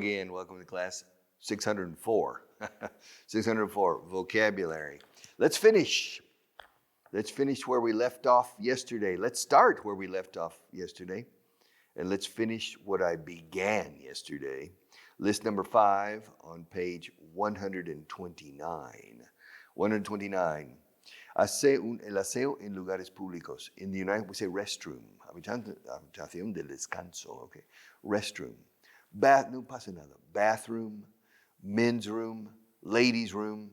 again. Welcome to class 604. 604, vocabulary. Let's finish. Let's finish where we left off yesterday. Let's start where we left off yesterday. And let's finish what I began yesterday. List number 5 on page 129. 129. El aseo en lugares públicos. In the United we say restroom. Habitación del descanso. Okay. Restroom. No pasa nada. Bathroom, men's room, ladies' room.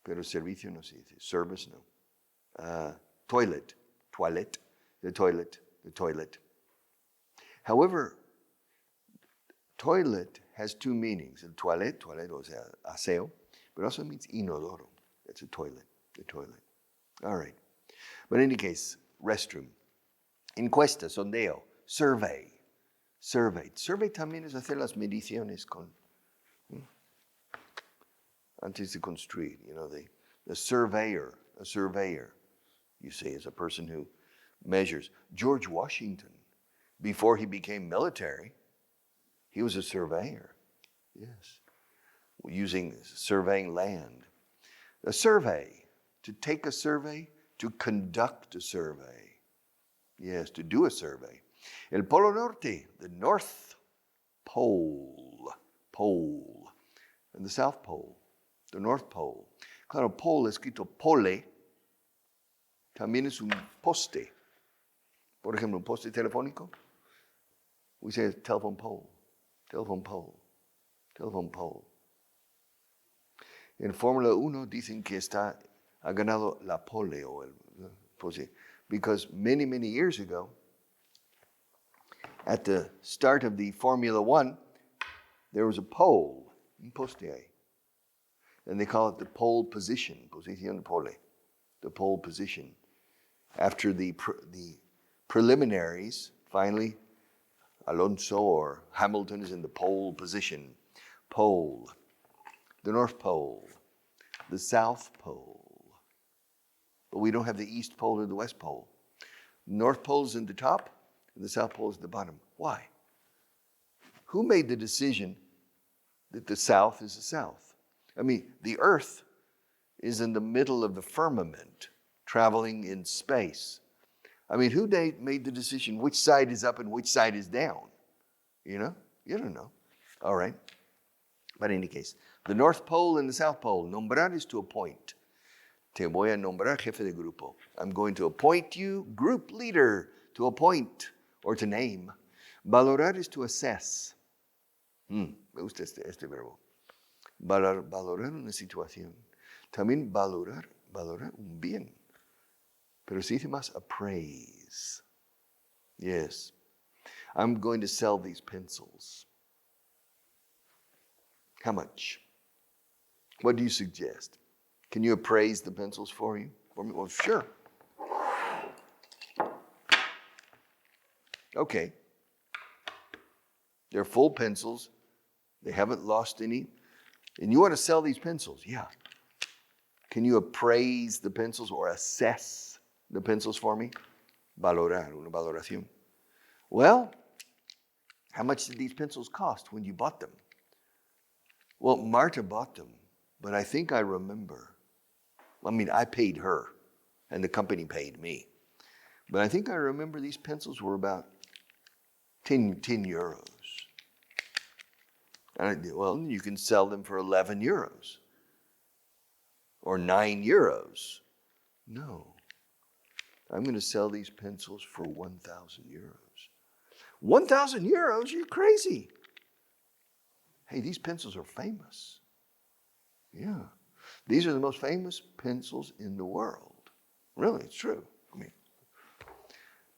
Pero servicio no se dice. Service no. Toilet. Toilet. The toilet. The toilet. However, toilet has two meanings. El toilet, o sea, aseo, but also means inodoro. That's a toilet, the toilet. All right. But in any case, restroom. Encuesta, sondeo, survey. Survey. Survey también es hacer las mediciones con, antes de construir. You know, the surveyor, a surveyor, you say, is a person who measures. George Washington, before he became military, he was a surveyor. Yes. Surveying land. A survey, to take a survey, to conduct a survey. Yes, to do a survey. El Polo Norte, the North Pole, and the South Pole, the North Pole. Claro, pole escrito pole, también es un poste. Por ejemplo, un poste telefónico, we say telephone pole, telephone pole, telephone pole. En Fórmula 1 dicen que ha ganado la pole o el poste, because many, many years ago, at the start of the Formula 1, there was a pole, un poste, and they call it the pole position, posición pole, the pole position. After the preliminaries, finally, Alonso or Hamilton is in the pole position. Pole, the North Pole, the South Pole. But we don't have the East Pole or the West Pole. North Pole is in the top, and the South Pole is at the bottom. Why? Who made the decision that the South is the South? I mean, the Earth is in the middle of the firmament, traveling in space. I mean, who made the decision which side is up and which side is down? You know? You don't know. All right. But in any case, the North Pole and the South Pole. Nombrar is to appoint. Te voy a nombrar jefe de grupo. I'm going to appoint you group leader, to appoint or to name. Valorar is to assess. Me gusta este verbo. Valorar una situación. También valorar un bien. Pero se dice más appraise. Yes. I'm going to sell these pencils. How much? What do you suggest? Can you appraise the pencils for me? Well, sure. Okay. They're full pencils. They haven't lost any. And you want to sell these pencils? Yeah. Can you appraise the pencils or assess the pencils for me? Valorar, una valoración. Well, how much did these pencils cost when you bought them? Well, Marta bought them, but I think I remember. I mean, I paid her, and the company paid me. But I think I remember these pencils were about 10 euros. Well, you can sell them for 11 euros or 9 euros. No, I'm going to sell these pencils for 1,000 euros. 1,000 euros? You're crazy. Hey, these pencils are famous. Yeah. These are the most famous pencils in the world. Really, it's true.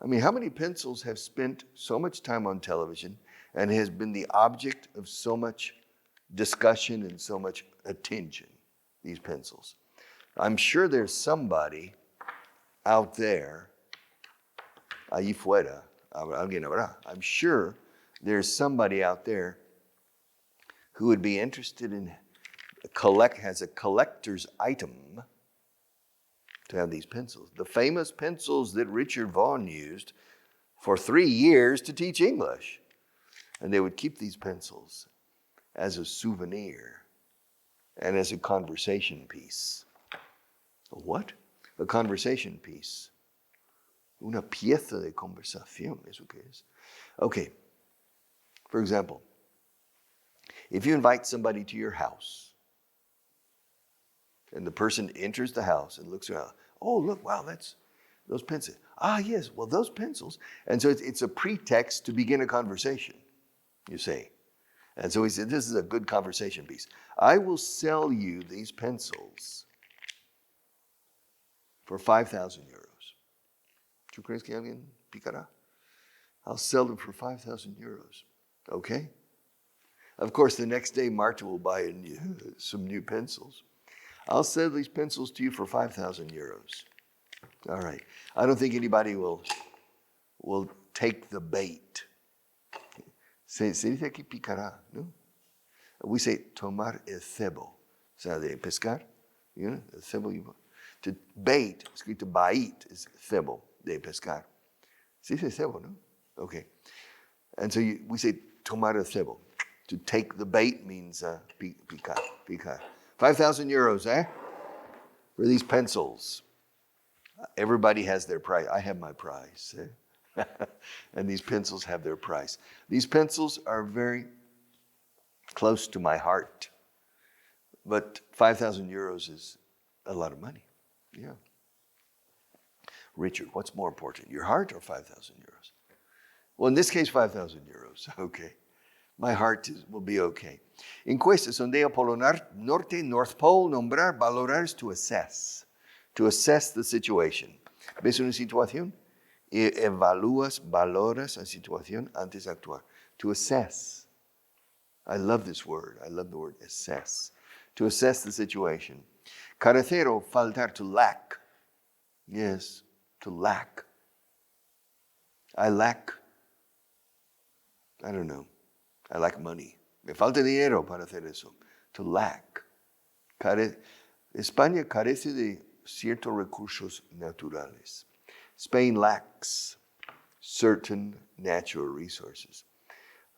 I mean, how many pencils have spent so much time on television and has been the object of so much discussion and so much attention, these pencils? I'm sure there's somebody out there, allí fuera, alguien habrá. I'm sure there's somebody out there who would be interested in has a collector's item to have these pencils. The famous pencils that Richard Vaughan used for 3 years to teach English. And they would keep these pencils as a souvenir and as a conversation piece. A what? A conversation piece. Una pieza de conversación, ¿eso qué es? Okay, for example, if you invite somebody to your house, and the person enters the house and looks around, oh, look, wow, that's those pencils. Ah, yes, well, those pencils. And so it's a pretext to begin a conversation, you say. And so he said, this is a good conversation piece. I will sell you these pencils for 5,000 euros. ¿Tú crees que alguien picará? I'll sell them for 5,000 euros. Okay? Of course, the next day, Marta will buy some new pencils. I'll sell these pencils to you for 5,000 euros. All right. I don't think anybody will take the bait. Se dice aquí picará, ¿no? We say tomar el cebo. O sea, de pescar. You know, el cebo. To bait, escrito bait, is cebo, de pescar. Se dice cebo, ¿no? Okay. And so we say tomar el cebo. To take the bait means picar. 5,000 euros, eh? For these pencils. Everybody has their price. I have my price. Eh? And these pencils have their price. These pencils are very close to my heart. But 5,000 euros is a lot of money. Yeah. Richard, what's more important, your heart or 5,000 euros? Well, in this case, 5,000 euros. Okay. My heart will be okay. Encuesta, sondeo polo norte, North Pole, nombrar, valorar is to assess. To assess the situation. ¿Ves una situación? Evalúas, valoras la situación antes de actuar. To assess. I love this word. I love the word assess. To assess the situation. Carecer, faltar, to lack. Yes, to lack. I lack money. Me falta dinero para hacer eso. To lack. España carece de ciertos recursos naturales. Spain lacks certain natural resources.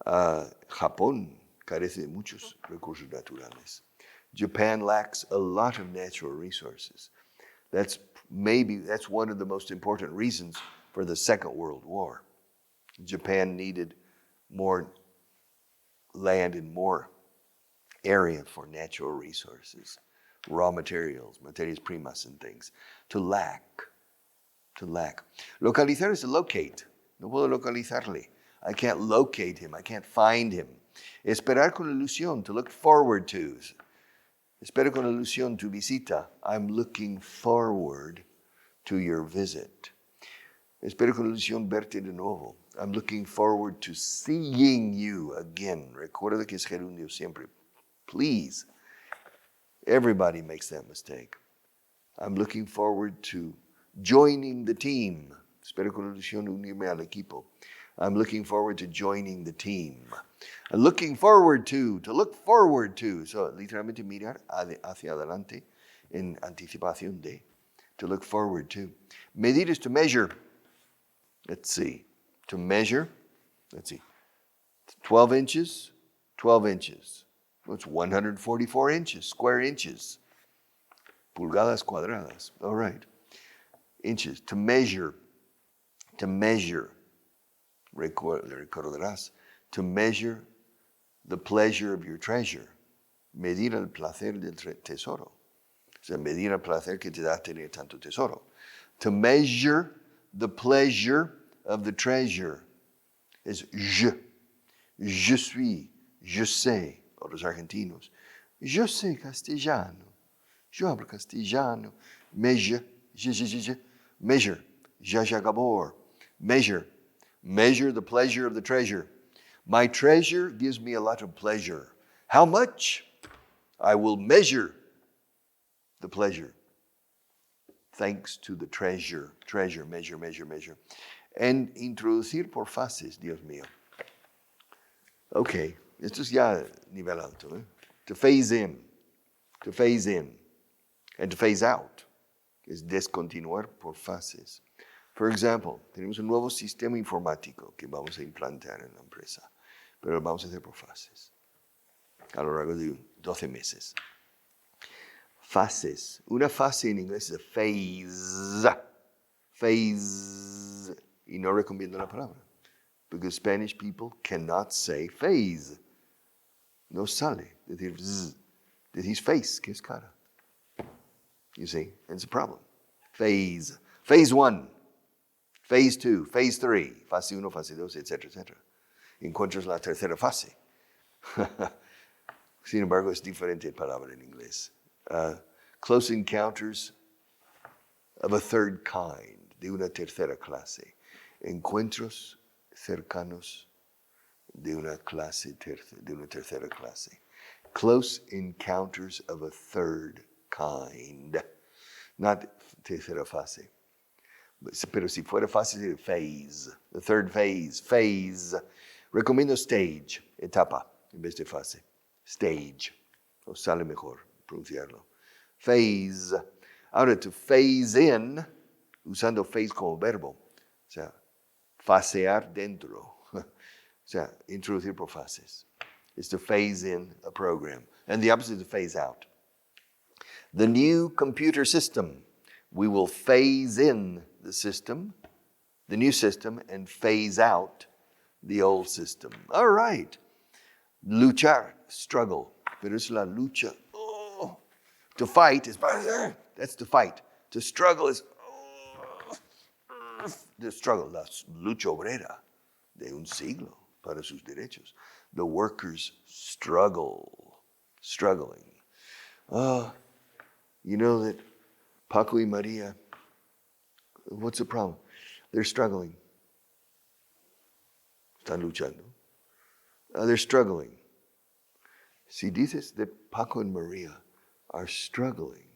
Japón carece de muchos recursos naturales. Japan lacks a lot of natural resources. That's one of the most important reasons for the Second World War. Japan needed more land and more area for natural resources, raw materials, materias primas and things. To lack. Localizar is to locate. No puedo localizarle. I can't locate him. I can't find him. Esperar con ilusión, to look forward to. Espero con ilusión tu visita. I'm looking forward to your visit. Espero con ilusión verte de nuevo. I'm looking forward to seeing you again. Recuerda que es gerundio siempre. Please. Everybody makes that mistake. I'm looking forward to joining the team. Espero con ilusión unirme al equipo. I'm looking forward to joining the team. Looking forward to look forward to. So, literalmente mirar hacia adelante en anticipación de. To look forward to. Medir is to measure. Let's see. To measure, 12 inches, 12 inches. It's 144 inches, square inches. Pulgadas cuadradas. All right. Inches. To measure. Recordarás. To measure the pleasure of your treasure. Medir el placer del tesoro. O sea, medir el placer que te da tener tanto tesoro. To measure the pleasure of the treasure is je. Je suis. Je sais. O los argentinos. Je sais castellano. Yo hablo castellano. Measure. Je. Measure. Jajagabor. Measure. Measure the pleasure of the treasure. My treasure gives me a lot of pleasure. How much? I will measure the pleasure. Thanks to the treasure. Treasure, measure. And introducir por fases, Dios mío. Okay, esto es ya nivel alto. ¿Eh? To phase in. And to phase out es descontinuar por fases. For example, tenemos un nuevo sistema informático que vamos a implantar en la empresa. pero vamos a hacer por fases. A lo largo de 12 meses. Fases. Una fase en inglés es a phase. Phase. Y no recomiendo la palabra. Because Spanish people cannot say phase. No sale. Decir zzz. Decís face, que es cara. You see, it's a problem. Phase. Phase 1. Phase 2. Phase 3. Fase 1, fase 2, etcétera, etcétera. Encuentras la tercera fase. Sin embargo, es diferente palabra en inglés. Close encounters of a third kind, de una tercera clase. Encuentros cercanos de una tercera clase. Close encounters of a third kind. Not tercera fase. Pero si fuera fase, sería phase. The third phase. Phase. Recomiendo stage, etapa, en vez de fase. Stage. O sale mejor pronunciarlo. Phase. Ahora, to phase in, usando phase como verbo. O sea, fasear dentro. O sea, introducir por fases. Is to phase in a program. And the opposite is to phase out. The new computer system. We will phase in the system, the new system, and phase out the old system. All right. Luchar, struggle. Pero es la lucha. Oh. To fight is, that's to fight. To struggle is, the struggle, la lucha obrera de un siglo para sus derechos. The workers struggle, struggling. You know that Paco y Maria, what's the problem? They're struggling. Están luchando. They're struggling. Si dices that Paco and Maria are struggling,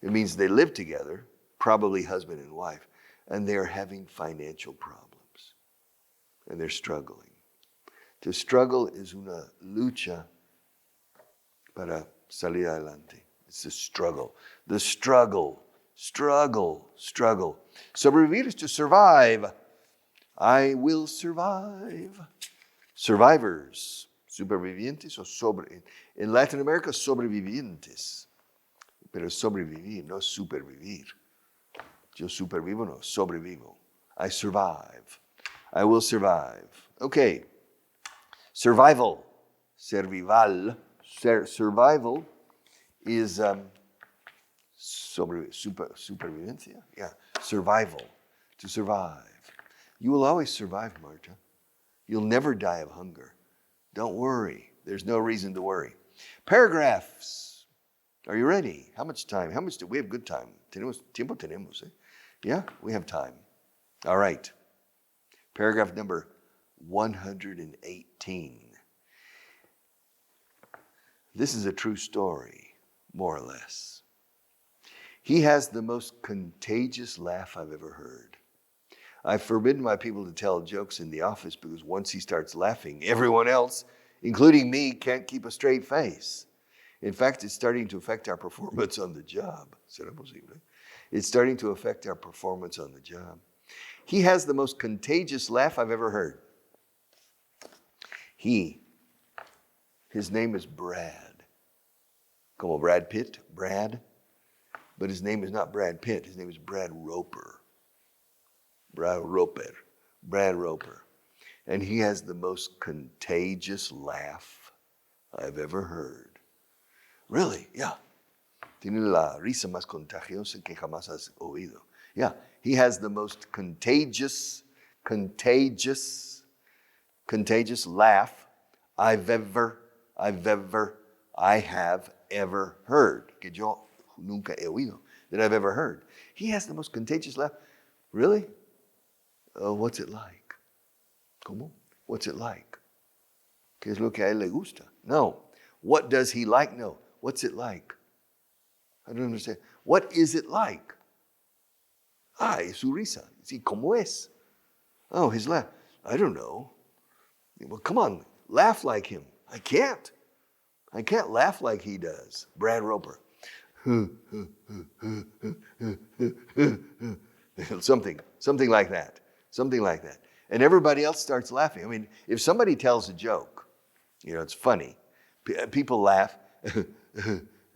it means they live together, probably husband and wife, and they're having financial problems. And they're struggling. To struggle is una lucha para salir adelante. It's a struggle. The struggle. Sobrevivir is to survive. I will survive. Survivors. Supervivientes o sobre. En Latin America, sobrevivientes. Pero sobrevivir, no supervivir. Yo supervivo, no, sobrevivo. I survive. I will survive. Okay. Survival. Survival is supervivencia. Yeah, survival. To survive. You will always survive, Marta. You'll never die of hunger. Don't worry. There's no reason to worry. Paragraphs. Are you ready? How much time? We have good time. Tiempo tenemos, eh? Yeah, we have time. All right. Paragraph number 118. This is a true story, more or less. He has the most contagious laugh I've ever heard. I've forbidden my people to tell jokes in the office because once he starts laughing, everyone else, including me, can't keep a straight face. In fact, it's starting to affect our performance on the job. ¿Será posible? It's starting to affect our performance on the job. He has the most contagious laugh I've ever heard. His name is Brad. Como Brad Pitt, Brad. But his name is not Brad Pitt. His name is Brad Roper. Brad Roper. And he has the most contagious laugh I've ever heard. Really? Yeah. Tiene la risa más contagiosa que jamás has oído. Yeah. He has the most contagious laugh I have ever heard. Que yo nunca he oído. That I've ever heard. He has the most contagious laugh. Really? What's it like? ¿Cómo? What's it like? ¿Qué es lo que a él le gusta? No. What does he like? No. What's it like? I don't understand. What is it like? Es su risa. Sí, ¿cómo es? Oh, his laugh. I don't know. Well, come on, laugh like him. I can't laugh like he does. Brad Roper. Something like that. And everybody else starts laughing. I mean, if somebody tells a joke, it's funny. People laugh.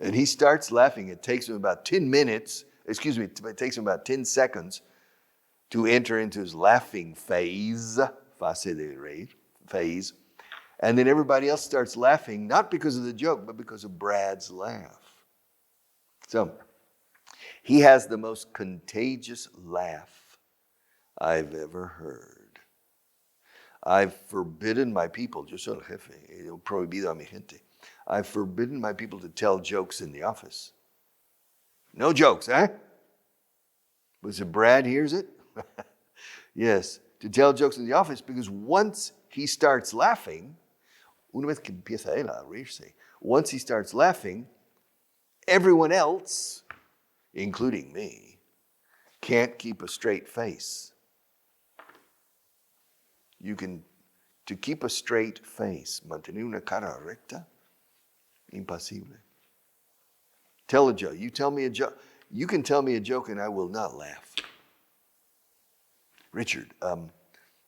And he starts laughing. It takes him about 10 minutes. It takes him about 10 seconds to enter into his laughing phase. Fase de reír, phase. And then everybody else starts laughing, not because of the joke, but because of Brad's laugh. So, he has the most contagious laugh I've ever heard. I've forbidden my people, yo soy el jefe, he prohibido a mi gente. I've forbidden my people to tell jokes in the office. No jokes, eh? But if Brad hears it, yes, to tell jokes in the office, because once he starts laughing, una vez que empieza él a reírse, once he starts laughing, everyone else, including me, can't keep a straight face. To keep a straight face, mantener una cara recta, imposible. Tell a joke. You tell me a joke. You can tell me a joke and I will not laugh. Richard,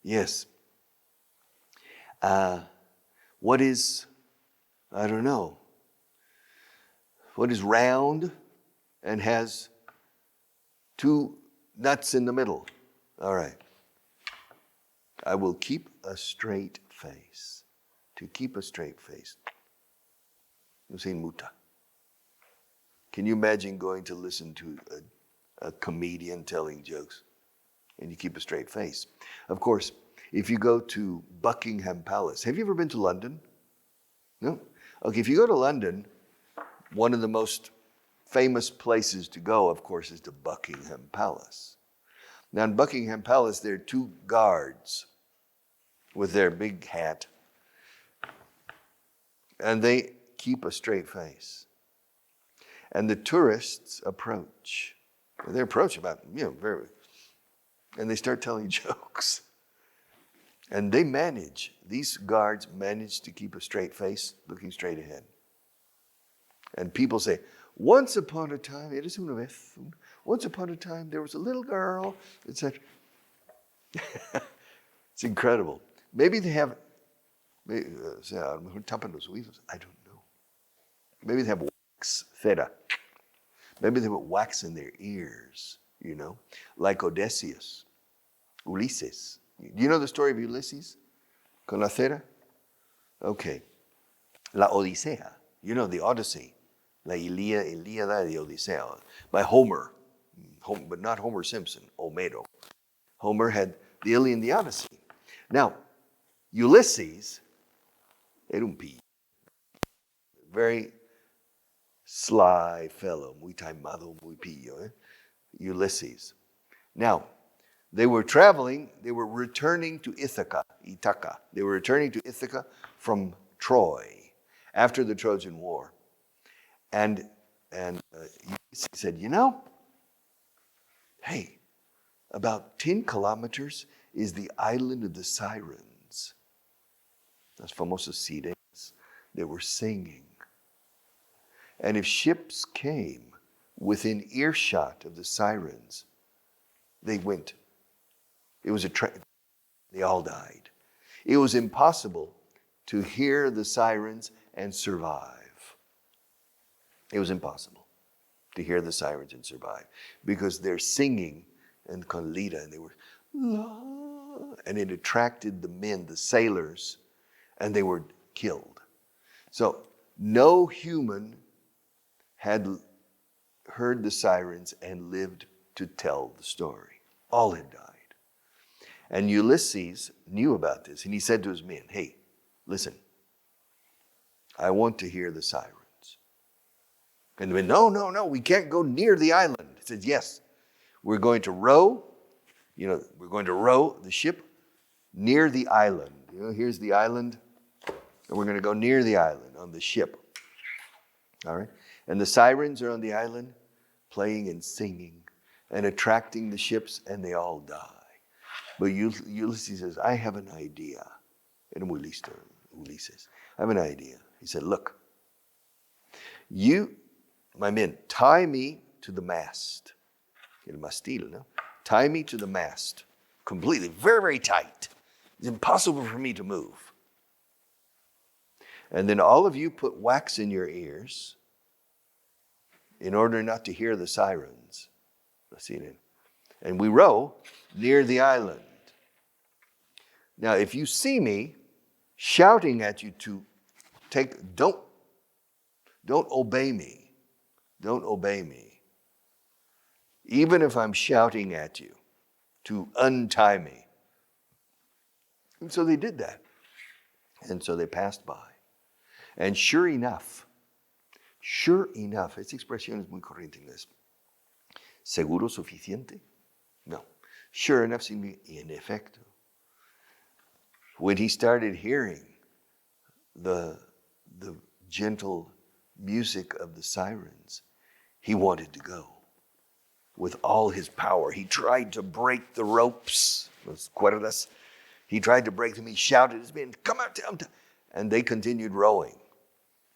yes. What is, I don't know, what is round and has two nuts in the middle? All right. I will keep a straight face. To keep a straight face. No se inmuta. Can you imagine going to listen to a comedian telling jokes and you keep a straight face? Of course, if you go to Buckingham Palace, have you ever been to London? No? Okay, if you go to London, one of the most famous places to go, of course, is to Buckingham Palace. Now in Buckingham Palace, there are two guards with their big hat, and they keep a straight face. And the tourists approach. They approach about, and they start telling jokes. And these guards manage to keep a straight face, looking straight ahead. And people say, once upon a time, eres una vez, once upon a time, there was a little girl, etc. It's incredible. Maybe they have, a lo mejor tapan los oídos, I don't know. Maybe they have wax, cera. Maybe they put wax in their ears, like Odysseus, Ulises. Do you know the story of Ulysses? Con la cera? Okay. La Odisea, the Odyssey. La Ilíada de Odisea, by Homer, but not Homer Simpson, Homero. Homer had the Iliad and the Odyssey. Now, Ulysses era un pillo. Very sly fellow, muy taimado, muy pillo. Ulysses. Now, they were returning to Ithaca. They were returning to Ithaca from Troy after the Trojan War. And Ulysses said, hey, about 10 kilometers is the island of the Sirens. Las famosas sirenas. They were singing. And if ships came within earshot of the Sirens, they went. It was they all died. It was impossible to hear the sirens and survive. It was impossible to hear the sirens and survive because they're singing and con lira, and they were, and it attracted the men, the sailors, and they were killed. So no human had heard the sirens and lived to tell the story. All had died. And Ulysses knew about this, and he said to his men, hey, listen, I want to hear the sirens. And the men, no, we can't go near the island. He said, yes, we're going to row, we're going to row the ship near the island. Here's the island, and we're going to go near the island on the ship. All right? And the sirens are on the island playing and singing and attracting the ships, and they all die. But Ulysses says, I have an idea. Era muy listo, Ulises. I have an idea. He said, look, you, my men, tie me to the mast. El mastil, no? Tie me to the mast. Completely, very, very tight. It's impossible for me to move. And then all of you put wax in your ears in order not to hear the sirens. And we row near the island. Now, if you see me shouting at you to don't obey me. Don't obey me. Even if I'm shouting at you to untie me. And so they did that. And so they passed by. And sure enough, esta expresión es muy corriente en inglés. ¿Seguro suficiente? No. Sure enough significa en efecto. When he started hearing the gentle music of the sirens, he wanted to go. With all his power, he tried to break the ropes, las cuerdas. He tried to break them. He shouted at his men, come out, and they continued rowing.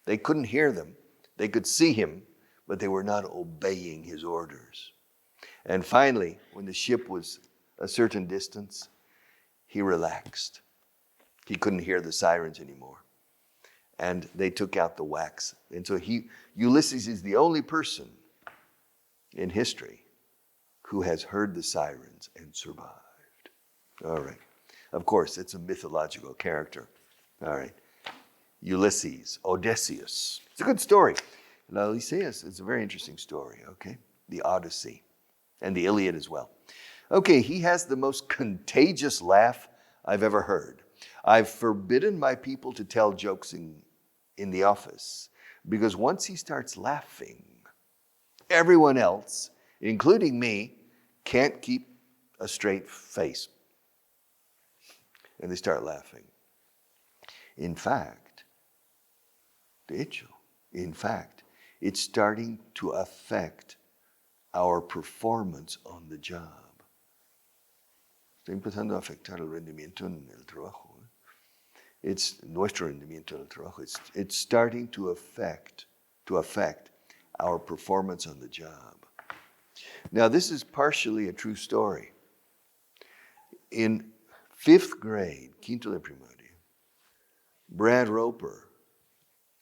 They couldn't hear them. They could see him, but they were not obeying his orders. And finally, when the ship was a certain distance, he relaxed. He couldn't hear the sirens anymore. And they took out the wax. And so Ulysses is the only person in history who has heard the sirens and survived. All right. Of course, it's a mythological character. All right. Ulysses, Odysseus. It's a good story. And Odysseus is a very interesting story, okay? The Odyssey and the Iliad as well. Okay, he has the most contagious laugh I've ever heard. I've forbidden my people to tell jokes in the office because once he starts laughing, everyone else, including me, can't keep a straight face. And they start laughing. In fact, it's starting to affect our performance on the job. Está empezando a afectar el rendimiento en el trabajo. It's nuestro rendimiento en el trabajo. It's starting to affect our performance on the job. Now, this is partially a true story. In 5th grade, quinto de primaria, Brad Roper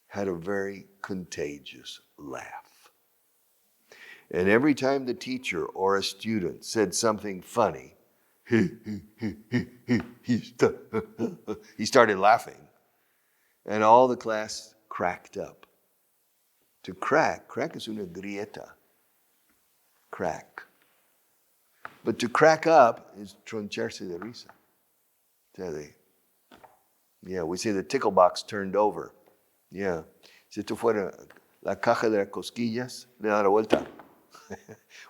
had a very contagious laugh. And every time the teacher or a student said something funny, he started laughing. And all the class cracked up. To crack es una grieta. Crack. But to crack up is troncharse de risa. We say the tickle box turned over. Yeah. Si esto fuera la caja de las cosquillas, le da la vuelta.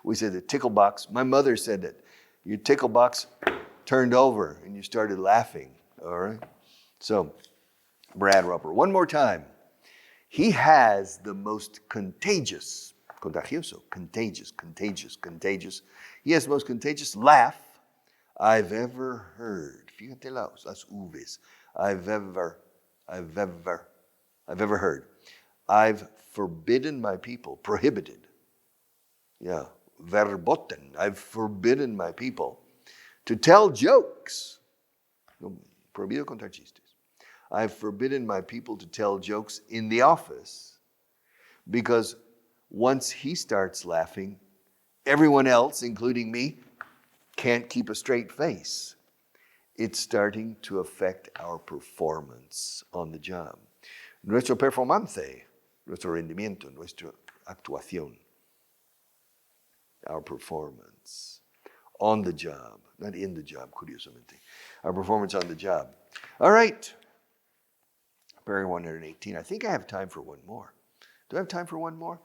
We say the tickle box. My mother said that your tickle box turned over and you started laughing. All right? So, Brad Roper. One more time. He has the most contagious. He has the most contagious laugh I've ever heard. Fíjate las V's. I've ever heard. I've forbidden my people, prohibited. Yeah, verboten. I've forbidden my people to tell jokes. No, prohibido contar chistes. I've forbidden my people to tell jokes in the office because once he starts laughing, everyone else, including me, can't keep a straight face. It's starting to affect our performance on the job. Nuestro performance, nuestro rendimiento, nuestra actuación. Our performance on the job, not in the job, curiosamente. Our performance on the job. All right. Paragraph 118. I think I have time for one more. Do I have time for one more?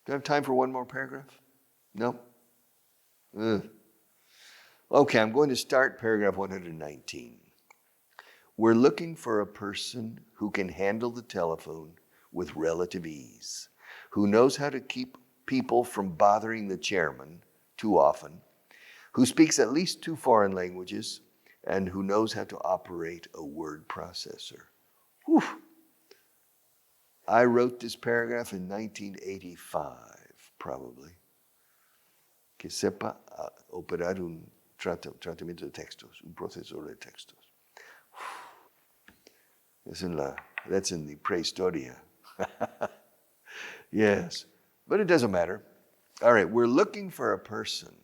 Do I have time for one more paragraph? No? Okay, I'm going to start paragraph 119. We're looking for a person who can handle the telephone with relative ease, who knows how to keep people from bothering the chairman too often, who speaks at least 2 foreign languages, and who knows how to operate a word processor. Whew. I wrote this paragraph in 1985, probably. Que sepa operar un tratamiento de textos, un procesador de textos. That's in the prehistoria. Yes, but it doesn't matter. All right, we're looking for a person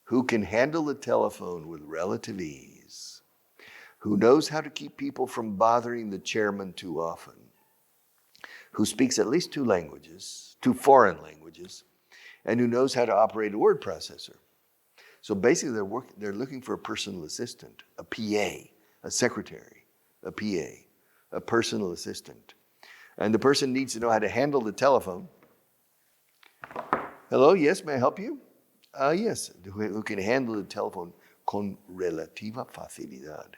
who can handle the telephone with relative ease, who knows how to keep people from bothering the chairman too often, who speaks at least 2 languages, 2 foreign languages, and who knows how to operate a word processor. So basically they're looking for a personal assistant, a PA, a secretary, a PA, a personal assistant. And the person needs to know how to handle the telephone. Hello, yes, may I help you? Yes, who can handle the telephone con relativa facilidad,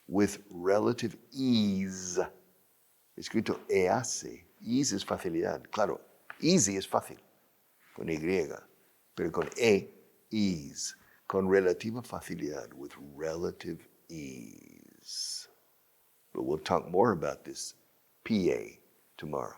with relative ease. Escrito EASE. Ease es facilidad. Claro, easy es fácil, con Y, pero con ease, con relativa facilidad, with relative ease. But we'll talk more about this PA tomorrow.